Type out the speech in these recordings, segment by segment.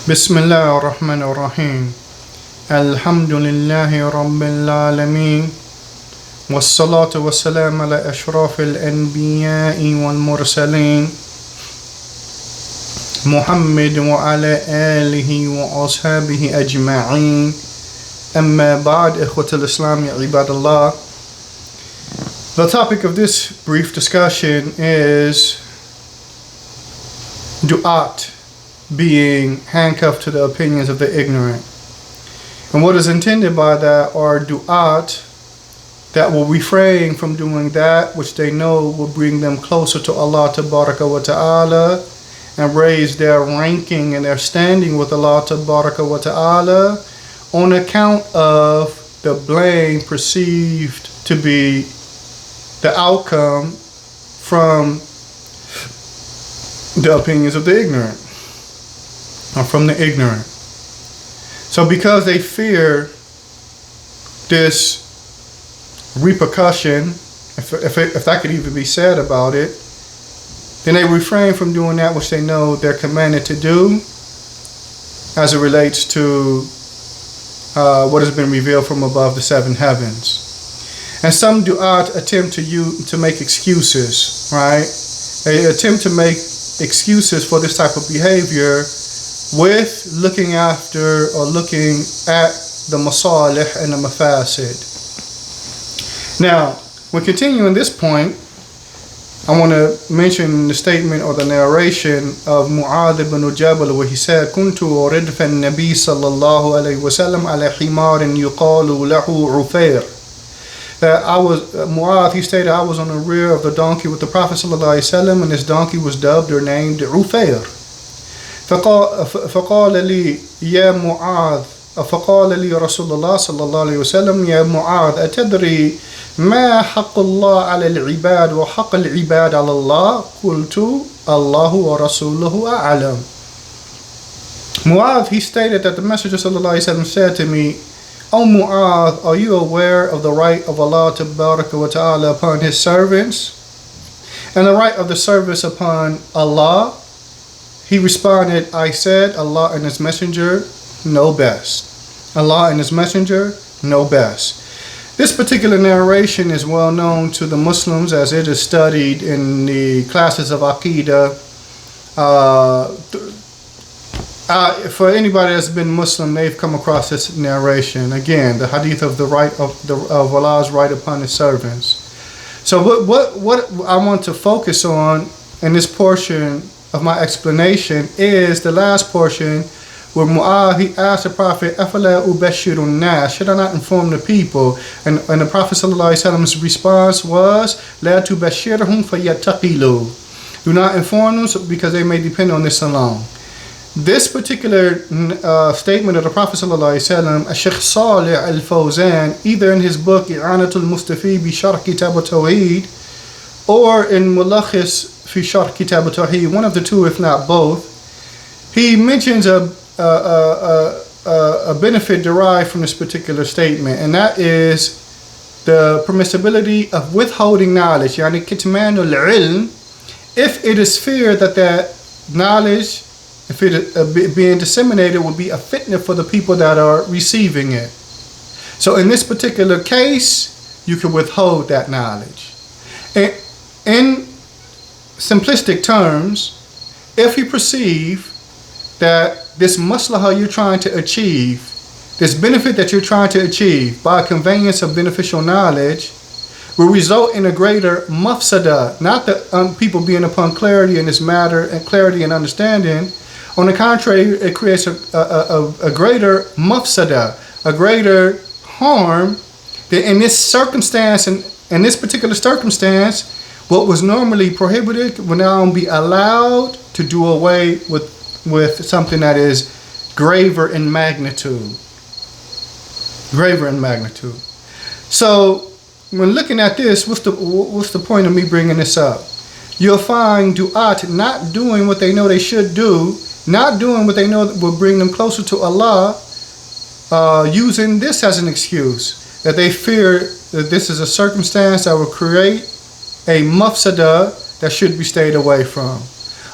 بسم الله الرحمن الرحيم الحمد لله رب العالمين والصلاة والسلام على أشرف الأنبياء والمرسلين محمد وعلى آله وأصحابه أجمعين أما بعد إخوة الإسلام يا عباد الله. The topic of this brief discussion is du'at, being handcuffed to the opinions of the ignorant. And what is intended by that are du'at that will refrain from doing that which they know will bring them closer to Allah Tabaraka wa Ta'ala and raise their ranking and their standing with Allah Tabaraka wa Ta'ala on account of the blame perceived to be the outcome from the opinions of the ignorant, or from the ignorant. So because they fear this repercussion, if that could even be said about it, then they refrain from doing that which they know they're commanded to do as it relates to what has been revealed from above the seven heavens. And some du'at attempt to make excuses, right? They attempt to make excuses for this type of behavior with looking after or looking at the masalih and the mafasid. Now, when continuing this point, I want to mention the statement or the narration of Mu'adh ibn Jabal, where he said, كنت ردف النبي صلى الله عليه وسلم على حمار يقال له عفير. That Mu'adh, he stated, I was on the rear of the donkey with the Prophet sallallahu alaihi wasallam, and this donkey was dubbed or named Ufair. فقال لي يا معاذ فقال لي رسول الله صلى الله عليه وسلم يا معاذ أتدري ما حق الله على العباد وحق العباد على الله قلت الله ورسوله أعلم. Mu'adh, he stated that the Messenger sallallahu alaihi wasallam said to me, O Mu'adh, are you aware of the right of Allah Tabaraka wa Ta'ala upon His servants and the right of the service upon Allah? He responded, I said, Allah and His Messenger know best. Allah and His Messenger know best. This particular narration is well known to the Muslims as it is studied in the classes of Aqidah. For anybody that's been Muslim, they've come across this narration. Again, the hadith of the right of Allah's right upon His servants. So what I want to focus on in this portion of my explanation is the last portion where Mu'adh, he asked the Prophet, أَفَلَا أُبَشِّرُ النَّاسِ, should I not inform the people? And the Prophet ﷺ's response was, لَا تُبَشِّرْهُمْ فَيَتَّقِلُوا, do not inform them because they may depend on this alone. This particular statement of the Prophet ﷺ, Shaykh Salih al-Fawzan, either in his book I'anatul Mustafi bi Sharh Kitab al-Tawheed or in Mulakhis fi Sharh Kitab al-Tawheed, one of the two if not both, he mentions a benefit derived from this particular statement, and that is the permissibility of withholding knowledge, yani kitmanul ilm, if it is feared that that knowledge, if it being disseminated, would be a fitna for the people that are receiving it. So in this particular case, you can withhold that knowledge. In simplistic terms, if you perceive that this maslahah you're trying to achieve, this benefit that you're trying to achieve by conveyance of beneficial knowledge, will result in a greater mafsada, not that people being upon clarity in this matter and clarity and understanding. On the contrary, it creates a greater mafsada, a greater harm, that in this circumstance, and in this particular circumstance, what was normally prohibited will now be allowed to do away with something that is graver in magnitude. Graver in magnitude. So when looking at this, what's the point of me bringing this up? You'll find du'at not doing what they know they should do, not doing what they know that will bring them closer to Allah, using this as an excuse, that they fear that this is a circumstance that will create a mafsada that should be stayed away from.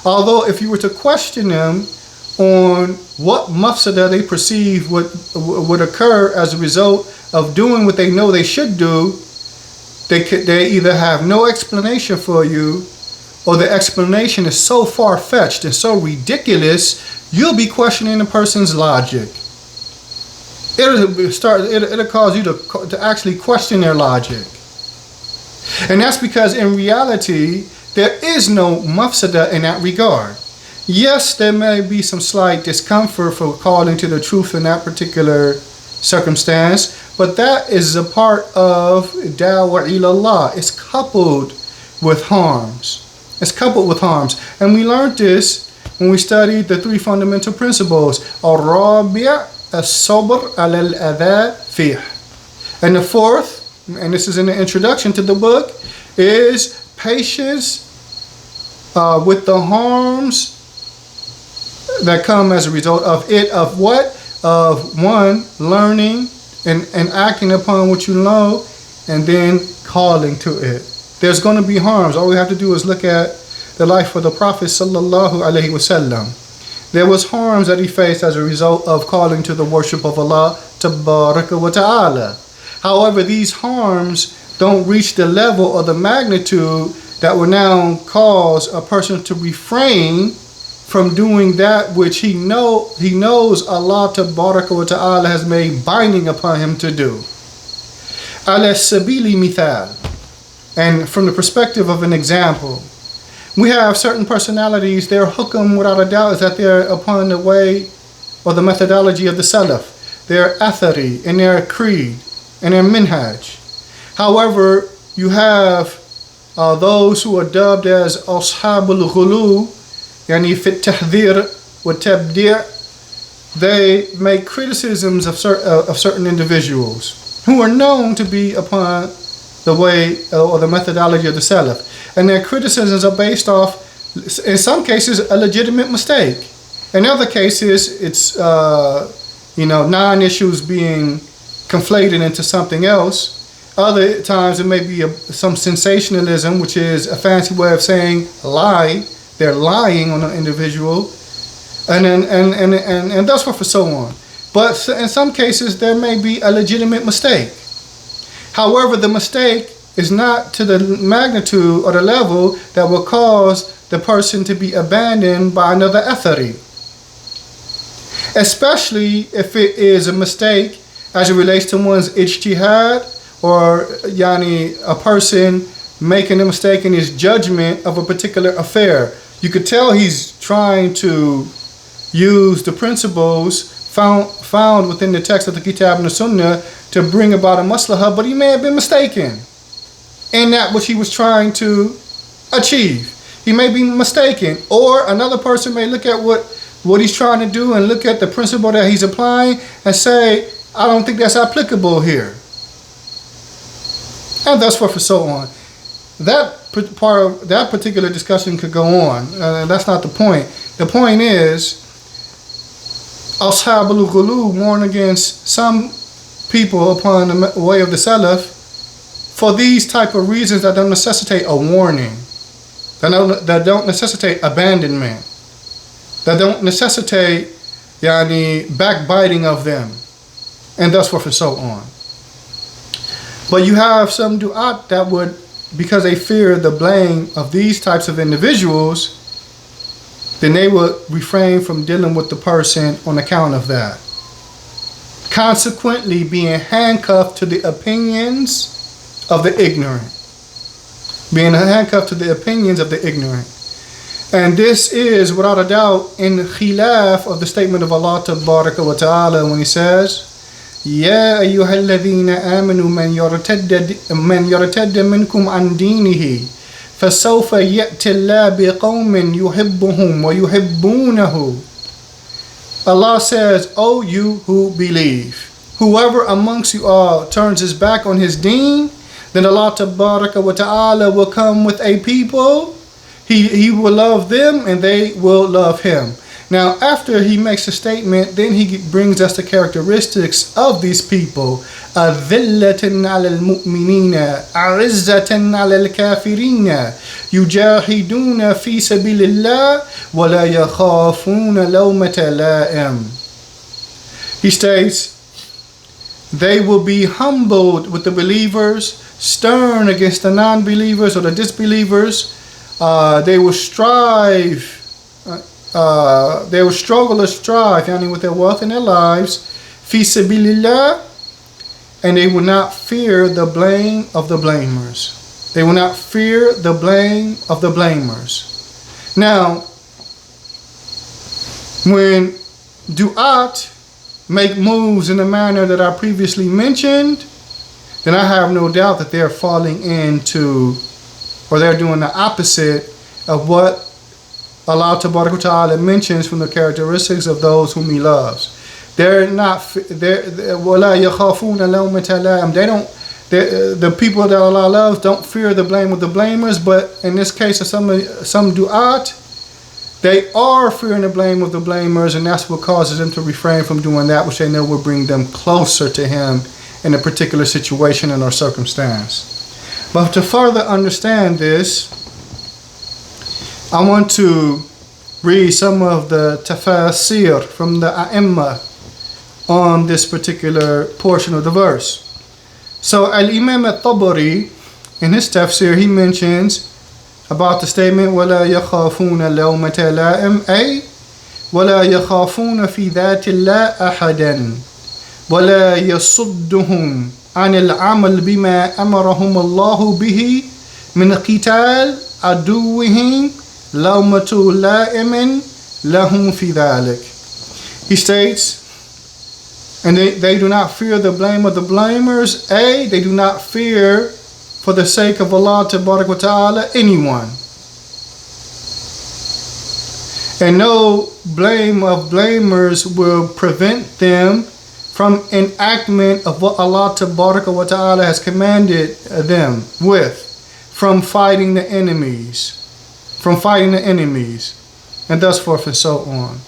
Although if you were to question them, on what mafsada they perceive would occur as a result of doing what they know they should do, they either have no explanation for you, or the explanation is so far-fetched and so ridiculous, you'll be questioning the person's logic. It'll cause you to actually question their logic. And that's because in reality, there is no mafsada in that regard. Yes, there may be some slight discomfort for calling to the truth in that particular circumstance, but that is a part of da'wah ilallah. It's coupled with harms. It's coupled with harms. And we learned this when we studied the three fundamental principles. Al-Rabi' as-sabr al-adha fih. And the fourth, and this is in the introduction to the book, is patience with the harms that come as a result of it, of what? Of one, learning and acting upon what you know, and then calling to it. There's going to be harms. All we have to do is look at the life of the Prophet sallallahu alaihi wasallam. There was harms that he faced as a result of calling to the worship of Allah tabaraka wa ta'ala. However, these harms don't reach the level or the magnitude that will now cause a person to refrain from doing that which he knows Allah tabaraka wa ta'ala has made binding upon him to do. Ala sabili mithal. And from the perspective of an example, we have certain personalities, their hukum without a doubt is that they're upon the way or the methodology of the Salaf, their athari and their creed and their minhaj. However, you have those who are dubbed as ashabul ghulu, yani fit tahdhir wa tabdi'. They make criticisms of certain individuals who are known to be upon the way or the methodology of the Salaf. And their criticisms are based off, in some cases, a legitimate mistake. In other cases, it's non-issues being conflated into something else. Other times it may be some sensationalism, which is a fancy way of saying lie. They're lying on an individual, and thus forth and so on. But in some cases there may be a legitimate mistake. However, the mistake is not to the magnitude or the level that will cause the person to be abandoned by another athari. Especially if it is a mistake as it relates to one's ijtihad, or a person making a mistake in his judgment of a particular affair. You could tell he's trying to use the principles found within the text of the Kitab and the Sunnah to bring about a maslahah, but he may have been mistaken in that which he was trying to achieve. He may be mistaken, or another person may look at what he's trying to do and look at the principle that he's applying and say, I don't think that's applicable here. And thus forth and so on. That particular discussion could go on. That's not the point. The point is, Ashabul Ghulu warn against some people upon the way of the Salaf for these type of reasons that don't necessitate a warning, that don't necessitate abandonment, that don't necessitate backbiting of them, and thus forth and so on. But you have some du'at that would, because they fear the blame of these types of individuals, then they would refrain from dealing with the person on account of that. Consequently, being handcuffed to the opinions of the ignorant. Being handcuffed to the opinions of the ignorant. And this is, without a doubt, in khilaf of the statement of Allah Tabaraka wa Ta'ala when He says, يا أيها الذين آمنوا من يرتد منكم عن دينه فسوف يأتي الله بقوم يحبهم ويحبونه. Allah says, O you who believe, whoever amongst you all turns his back on his deen, then Allah Tabaraka wa Ta'ala will come with a people. He will love them and they will love him. Now, after he makes a statement, then he brings us the characteristics of these people. أذلة على المؤمنين أعزة على الكافرين يجاهدون في سبيل الله ولا يخافون لومة لائم. He states, they will be humbled with the believers, stern against the non-believers or the disbelievers. They will strive. They will struggle or strive, with their wealth and their lives, fi sabilillah, and they will not fear the blame of the blamers. They will not fear the blame of the blamers. Now, when du'at make moves in the manner that I previously mentioned, then I have no doubt that they're falling into, or they're doing the opposite of what Allah Ta'ala mentions from the characteristics of those whom He loves. They're not. وَلَا يَخَافُونَ لَوْمَةَ لَائِمٍ. The people that Allah loves don't fear the blame of the blamers, but in this case of some du'at, they are fearing the blame of the blamers, and that's what causes them to refrain from doing that which they know will bring them closer to Him in a particular situation and or circumstance. But to further understand this, I want to read some of the tafasir from the A'imma on this particular portion of the verse. So Al-Imam al-Tabari, in his tafsir, he mentions about the statement وَلَا يَخَافُونَ لَوْمَةَ لَائِمٍ أي وَلَا يَخَافُونَ فِي ذَاتِ اللَّهِ أَحَدًا وَلَا يَصُدُّهُمْ عَنِ الْعَمَلِ بِمَا أَمَرَهُمُ اللَّهُ بِهِ مِنْ قِتَالِ عَدُوِّهِمْ لَوْمَةُ لَائِمٍ لَهُمْ فِي ذَلِكَ. He states, and they do not fear the blame of the blamers. They do not fear, for the sake of Allah Ta'ala, anyone. And no blame of blamers will prevent them from enactment of what Allah Ta'ala has commanded them with, from fighting the enemies, and thus forth and so on.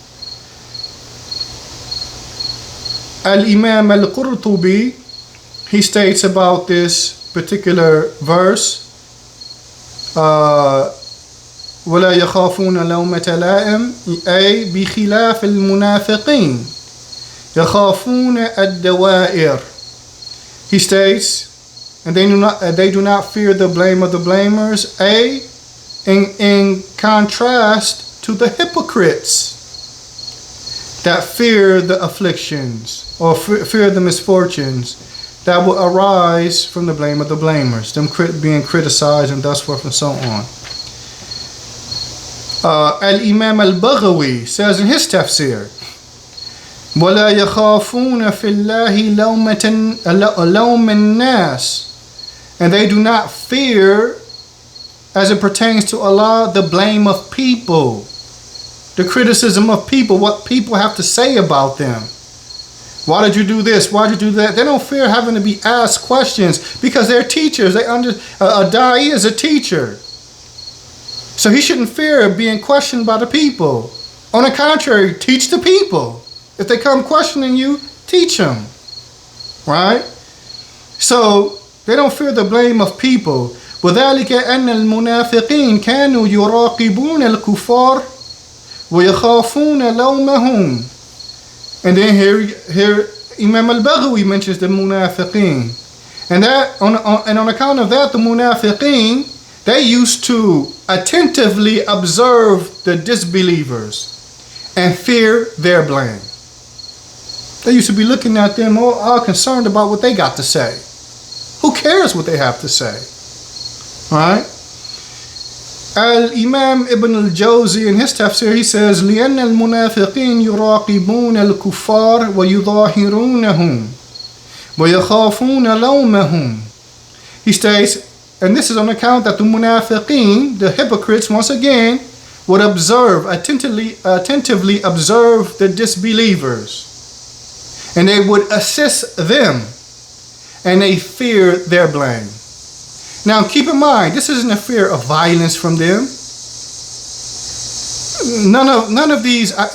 Al-Imam al-Qurtubi, he states about this particular verse, وَلَا يَخَافُونَ لَوْمَةَ لَائِمٍ أي بِخِلَافِ الْمُنَافِقِينَ يَخَافُونَ الدَّوَائِرِ. He states, and they do not fear the blame of the blamers, in contrast to the hypocrites that fear the afflictions or fear the misfortunes that will arise from the blame of the blamers, them being criticized and thus forth and so on. Al-Imam al-Baghawi says in his tafsir, وَلَا يَخَافُونَ فِي اللَّهِ لَوْمَ النَّاسِ, and they do not fear, as it pertains to Allah, the blame of people, the criticism of people, what people have to say about them. Why did you do this? Why did you do that? They don't fear having to be asked questions because they're teachers. A da'i is a teacher. So he shouldn't fear being questioned by the people. On the contrary, teach the people. If they come questioning you, teach them. Right? So they don't fear the blame of people. وَذَلِكَ أَنَّ الْمُنَافِقِينَ كَانُوا يُرَاقِبُونَ الْكُفَّارَ وَيَخَافُونَ لَوْمَهُمْ. And then here Imam al-Baghawi mentions the munafiqeen. And on account of that, the munafiqeen, they used to attentively observe the disbelievers and fear their blame. They used to be looking at them all concerned about what they got to say. Who cares what they have to say? Right? Al-Imam Ibn al-Jawzi in his tafsir, he says, لِأَنَّ الْمُنَافِقِينَ يُرَاقِبُونَ الْكُفَّارَ وَيُضَاهِرُونَهُمْ وَيَخَافُونَ لَوْمَهُمْ. He states, and this is on account that the munafiqeen, the hypocrites, once again, would attentively observe the disbelievers. And they would assist them, and they fear their blame. Now keep in mind, this isn't a fear of violence from them. None of these are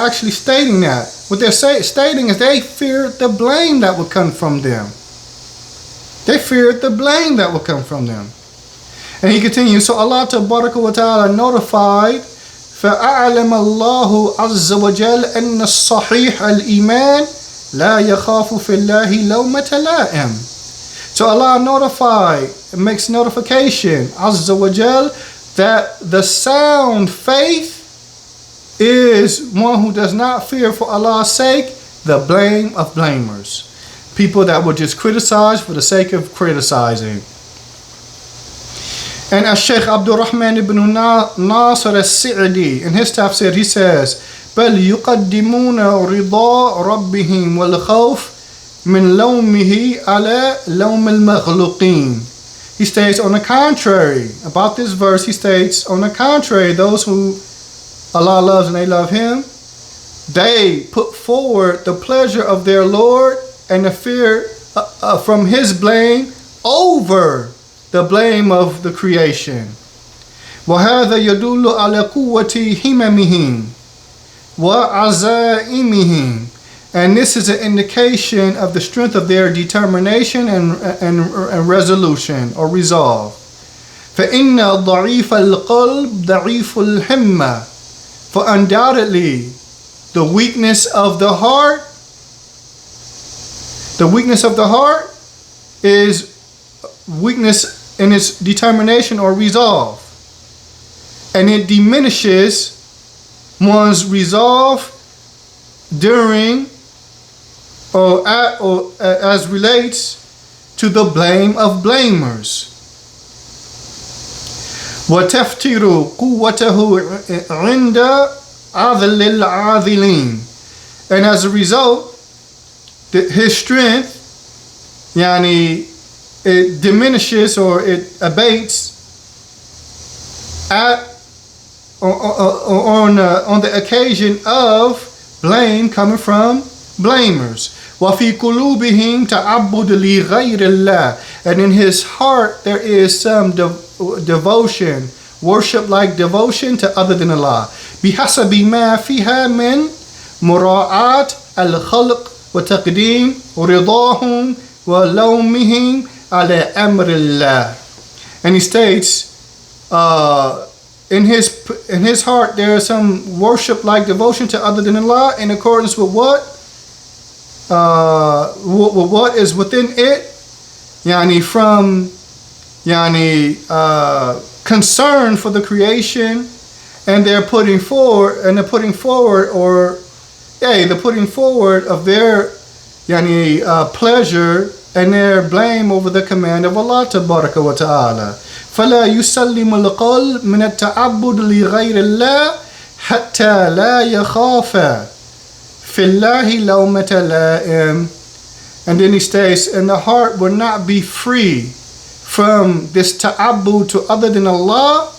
actually stating that. What they're stating is they feared the blame that would come from them. They feared the blame that would come from them. And he continues, so Allah Tabaraka wa Ta'ala notified, فَأَعْلَمَ اللَّهُ عَزَّ وَجَلَّ أَنَّ الصَّحِيحَ الْإِيمَانِ لَا يَخَافُ فِي اللَّهِ لَوْمَةَ لَائِمٍ. So Allah makes notification, Azza wa Jal, that the sound faith is one who does not fear for Allah's sake the blame of blamers. People that will just criticize for the sake of criticizing. And as Shaykh Abdul Rahman ibn Nasr al-Sa'di in his tafsir, he says, بَلْ يُقَدِّمُونَ رِضَاءَ رَبِّهِمْ وَالْخَوْفِ مِنْ لَوْمِهِ عَلَى لَوْمِ الْمَخْلُقِينَ. He states, on the contrary, about this verse, he states, on the contrary, those who Allah loves and they love Him, they put forward the pleasure of their Lord and the fear from His blame over the blame of the creation. وَهَذَا يَدُلُّ عَلَى قُوَّةِ هِمَمِهِمْ وَعَزَائِمِهِمْ. And this is an indication of the strength of their determination and resolution or resolve. فَإِنَّ ضَعِيفَ الْقَلْبِ ضَعِيفُ الْهِمَّةِ. For undoubtedly, the weakness of the heart is weakness in its determination or resolve. And it diminishes one's resolve during or as relates to the blame of blamers. وَتَفْتِرُ قُوَّتَهُ عِنْدَ عَذْلِ الْعَاذِلِينَ. And as a result, his strength, it diminishes or it abates on the occasion of blame coming from blamers. وَفِي قُلُوبِهِمْ تَعَبُّدُ لِغَيْرِ اللَّهِ. And in his heart there is some devotion, worship like devotion to other than Allah. بِحَسَبِ مَا فِيهَا مِنْ مُرَاعَاتِ الْخَلْقِ وَتَقْدِيمِ رِضَاهُمْ وَلَوْمِهِمْ عَلَى أَمْرِ اللَّهِ. And he states, in his heart there is some worship like devotion to other than Allah in accordance with what is within it, from concern for the creation, and they're putting forward of their pleasure and their blame over the command of Allah Tabaraka wa Ta'ala. فَلَا يُسَلِّمُ الْقَلْبِ مِنَ التَّعَبُّدِ لِغَيْرِ اللَّهِ حَتَّى لَا يَخَافَ فِي اللَّهِ لَوْمَةَ لَائِمٍ. And then he states, and the heart will not be free from this ta'abbud to other than Allah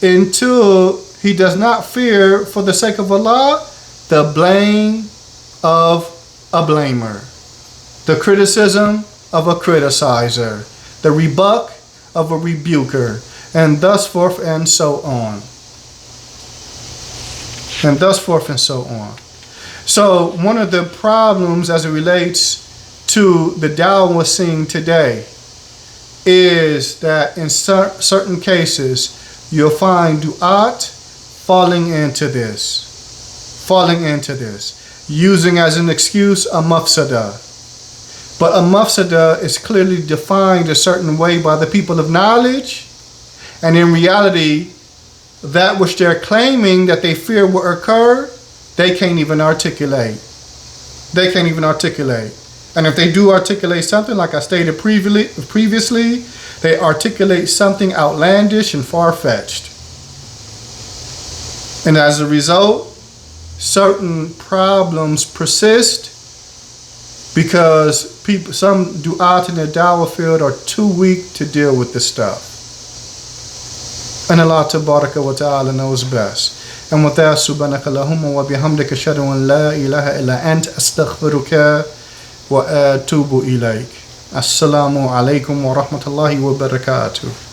until he does not fear, for the sake of Allah, the blame of a blamer, the criticism of a criticizer, the rebuke of a rebuker, and thus forth and so on. And thus forth and so on. So one of the problems as it relates to the dawah we're seeing today is that in certain cases you'll find du'at falling into this, using as an excuse a mafsada. But a mafsada is clearly defined a certain way by the people of knowledge, and in reality, that which they're claiming that they fear will occur, they can't even articulate. And if they do articulate something, like I stated previously, they articulate something outlandish and far-fetched. And as a result, certain problems persist because some du'at in the dawah field are too weak to deal with this stuff. And Allah Tabaraka wa Ta'ala knows best. And with that, subhanaka Allahumma wa bihamdika ashhadu an la ilaha illa anta astaghfiruka wa atubu ilayk. Assalamu alaikum wa rahmatullahi wa barakatuh.